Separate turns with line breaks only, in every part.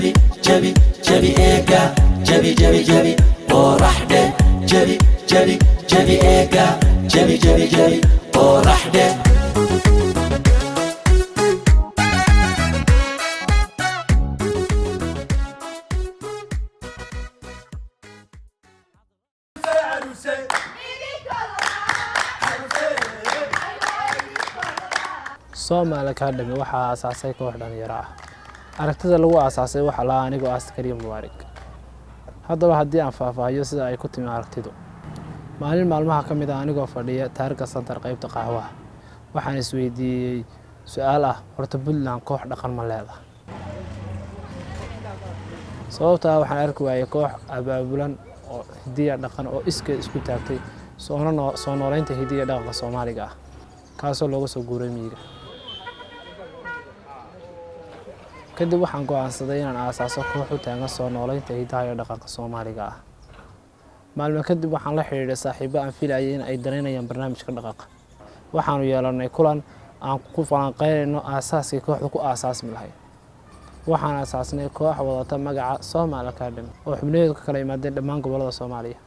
jabi jabi jabi ega jabi jabi jabi qoraxde jabi jabi jabi ega jabi jabi jabi qoraxde
Soomaali Academy waxaa aasaasay koox dhalinyaro ah. Aragtida lagu aasaasay waxa la anigu Askariya Mubaarak. Haddaba haddii aan faahfaahiyo sida ay ku timi aragtidu. Maalin maalmaha ka mid ah anigoo fadhiya taariikhda Center qaybta qaxwaha. Waxaan isweydiiyay su'aal ah horta Puntland koox dhaqan ma leedahay. Sababta waxaan arki waayay koox abaabulan oo hidiya dhaqan oo isku taagtay soo nooleynta hidiya dhaqanka Soomaaliga ah. Kaasoo looga soo guuray miyiga. kadib waxaan go'aansaday inaan aasaaso koox u taagan soo nooleynta hidaha iyo dhaqanka Soomaaliga ah. Maalmo kadib waxaan la xiriiray saaxiibo aan filayay in ay dareynayaan barnaamijka dhaqanka. Waxaanu yeelanay kulan aan ku falanqeynayno aasaaskii kooxdu ku aasaasmi lahayd. Waxaan aasaasnay koox wadata magaca Soomaali Academy oo xubnaheedu ka kala yimaadeen dhammaan gobollada Soomaaliya.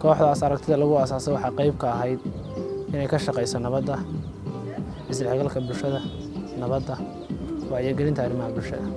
kooxdaas aragtida lagu aasaasay waxa qayb ka ahayd inay ka shaqeyso nabadda, isdhexgalka bulshada, nabadda, wacyigelinta arrimaha bulshada.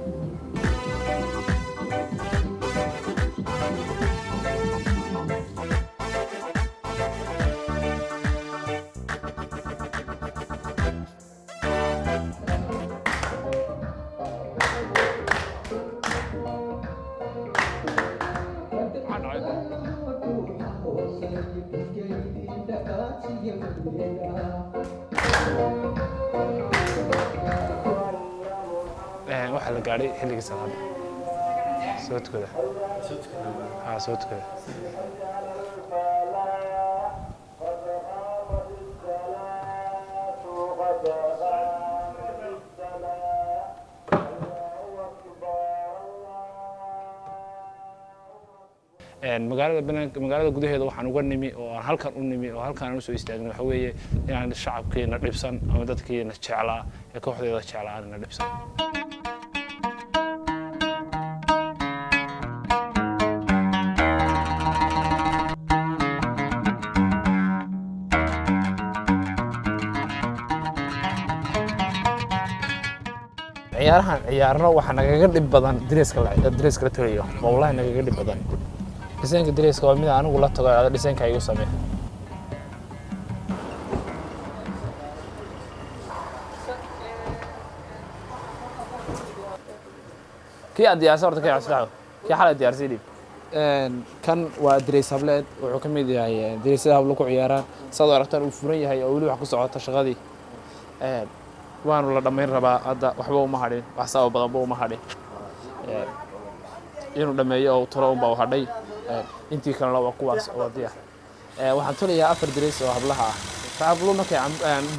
waxaa la gaadhay xilligii salaada soo tukada magaalada gudaheeda waxaan uga nimi oo aan halkan u nimi oo halkan u soo istaagnay waxa weeye inaan shacabkeena dhibsan ama dadkeena jeclaa ee kooxdeeda jeclaa aan dhibsan. ciyaarno waxa nagaga dhib badan dresska la taliyo wallahi nagaga dhib badan desaynka dresska waa mid anigu la tago desaynka igu sameey kii aad diyaarsan horta kii asxaab kii xalay diyaarsan dib kan waa dress hableed wuxuu ka mid yahay dressada hablo ku ciyaaraan sidoo aragtaan uu furan yahay oo wali wax ku socota shaqadii waanu la dhameyn rabaa hadda waxba uma hadhin wax sabab badan uma hadhin inuu dhameeyo oo tiro uma hadhay intii kale waa kuwaas oo diyaar waxaan tulayaa 4 dress oo hablaha ah hablo markay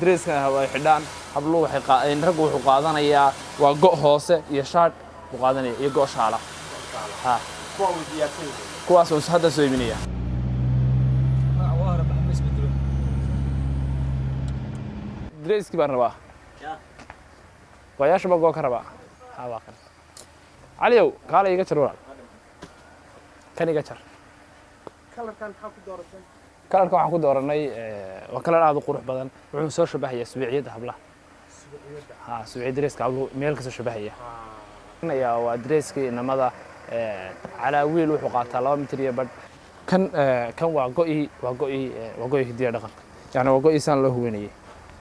dresska ay xidhaan hablo waxay rag wuxuu qaadanayaa waa go' hoose iyo shaad u qaadanaya iyo go' shaala kuwaas oo hadda soo iibinaya dresski baan rabaa وياش بقى كهرباء هذا كان عليو قال يقتر ولا كان يقتر كلر كان حاكو دورتين كلر كان حاكو دورناي وكلر هذا قروح بدن وحو سو شبهيه سبيعيده hablaha سبيعيد دريسك hablo meel ka soo shubahaya يا وادريسكي inamada على wiil wuxuu qaataa 2 mitir iyo bad kan waa go'i hidiya dhaqan yani waa go'i san loo huweenayay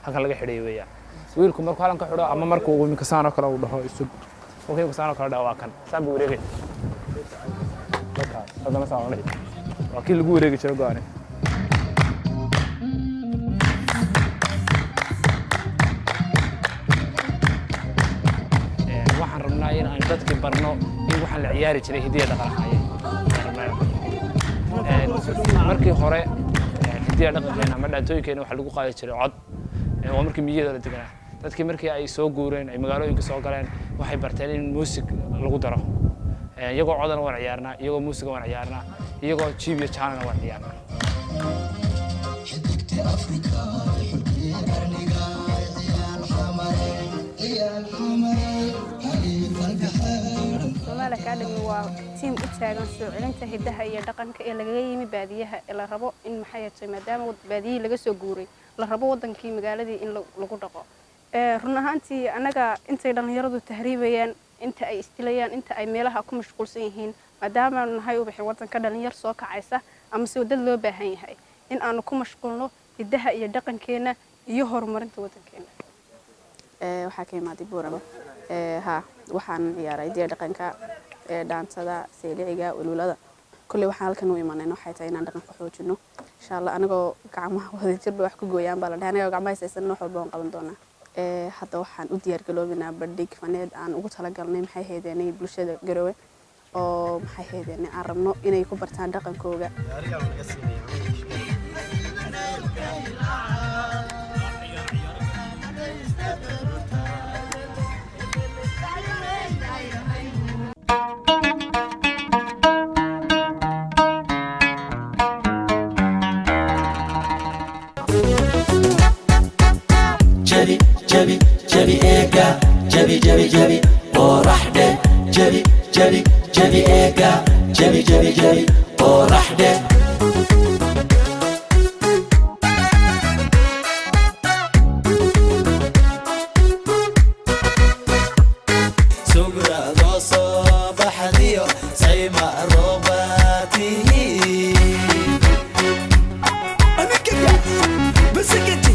halkan laga xidhay weeyaan wiilku markuu halan ka xidho ama markuu uu imika saan oo kale u dhaho isub okay ku saan oo kale dhawa kan saan buu wareegay hadana saan oo waa kii lagu wareegi jiray go'aane waxaan rabnaa in aan dadka barno in waxa la ciyaari jiray hidiya dhaqan markii hore hidiya dhaqankeena ama dhaantooyinkeena waxa lagu qaadi jiray cod oo markii miyada la deganaa dadkii markii ay soo guureen ay magaalooyinka soo galeen waxay barteen in music lagu daro iyagoo codana waan ciyaarnaa iyagoo muusiga waan ciyaarnaa iyagoo jiib iyo jaanana waan ciyaarnaa
Soomaali Academy waa team u taagan soo celinta hidaha iyo dhaqanka ee laga yimi baadiyaha ee la rabo in maxay tahay maadaama baadiyaha laga soo guuray la rabo wadankii magaaladii in lagu dhaqo run ahaantii anaga intay dhalinyaradu tahriibayaan inta ay istilayaan inta ay meelaha ku mashquulsan yihiin maadaama nahay u bixin wadanka dhalinyar soo kacaysa ama soo dad loo baahan yahay in aanu ku mashquulno hidaha iyo dhaqankeena iyo horumarinta wadankeena
waxaa ka imaaday Buurama waxaan ciyaaray diya dhaqanka dhaantada seeliciga walwalada kulli waxaan halkan u imaanay waxay tahay inaan dhaqanka xoojino insha Allah anagoo gacmaha wada jir wax ku gooyaan baa la dhahay anagoo gacmaha saysan wax walba qaban doonaa hadda waxaan u diyaar galoobaynaa bandhig faneed aan ugu talagalnay maxay heedeenay bulshada Garowe oo maxay heedeenay aan rabno inay ku bartaan dhaqankooga
جبي جبي جبي إيكا جبي جبي جبي ورحدة جبي جبي جبي إيكا جبي جبي جبي ورحدة سمرة دوصة بحديو سيما روباتي أنا كده بس كده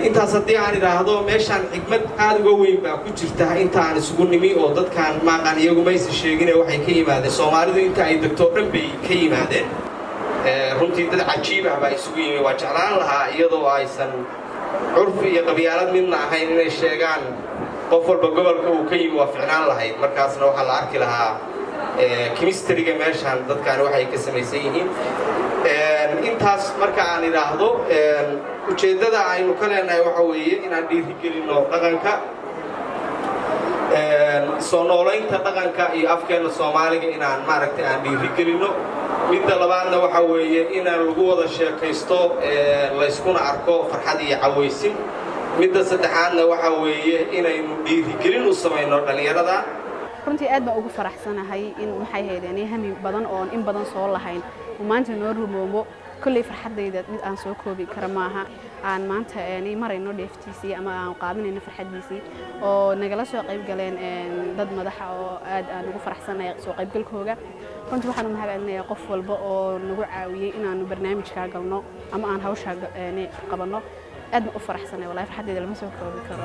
intaas haddii aan idhaahdo meeshaan xigmad aad uga weyn baa ku jirta intaan isugu nimi oo dadkaan maaqan iyagu maysa sheegine waxay ka yimaadeen Soomaalidu inta ay degto dhan bay ka yimaadeen runtii dad cajiib ah baa isugu yimi waa jeclaan lahaa iyadoo aysan curfi iyo qabyaalad midna ahayn inay sheegaan qof walba gobolka uu ka yimi waa ficnaan lahayd markaasna waxaa la arki lahaa chemistry-ga meeshaan dadkaan waxay ka samaysan yihiin intaas marka aan idhaahdo ujeeddada aynu ka leenahay waxa weeye inaan dhiirigelinno dhaqanka soo noolaynta dhaqanka iyo afkeena Soomaaliga inaan maaragtay aan dhiirigelinno midda labaadna waxa weeye inaan lagu wada sheekaysto la iskuna arko farxad iyo cawaysin midda saddexaadna waxa weeye inaynu dhiirigelin u samayno dhalinyarada
runtii aad baan ugu faraxsanahay in maxay heedeenay hami badan oo in badan soo lahayn maanta noo rumoomo kulli farxadayda mid aan soo koobi kara maaha aan maanta marayno dheeftiisii ama aan qaabinayno farxadiisii oo nagala soo qayb galeen dad madaxa oo aad aan ugu faraxsanahay soo qaybgalkooga runtii waxaan u mahadcelinayaa qof walba oo nagu caawiyay inaanu barnaamijka galno ama aan hawsha qabanno aad u faraxsanahay wallahi farxadayda lama soo koobi karo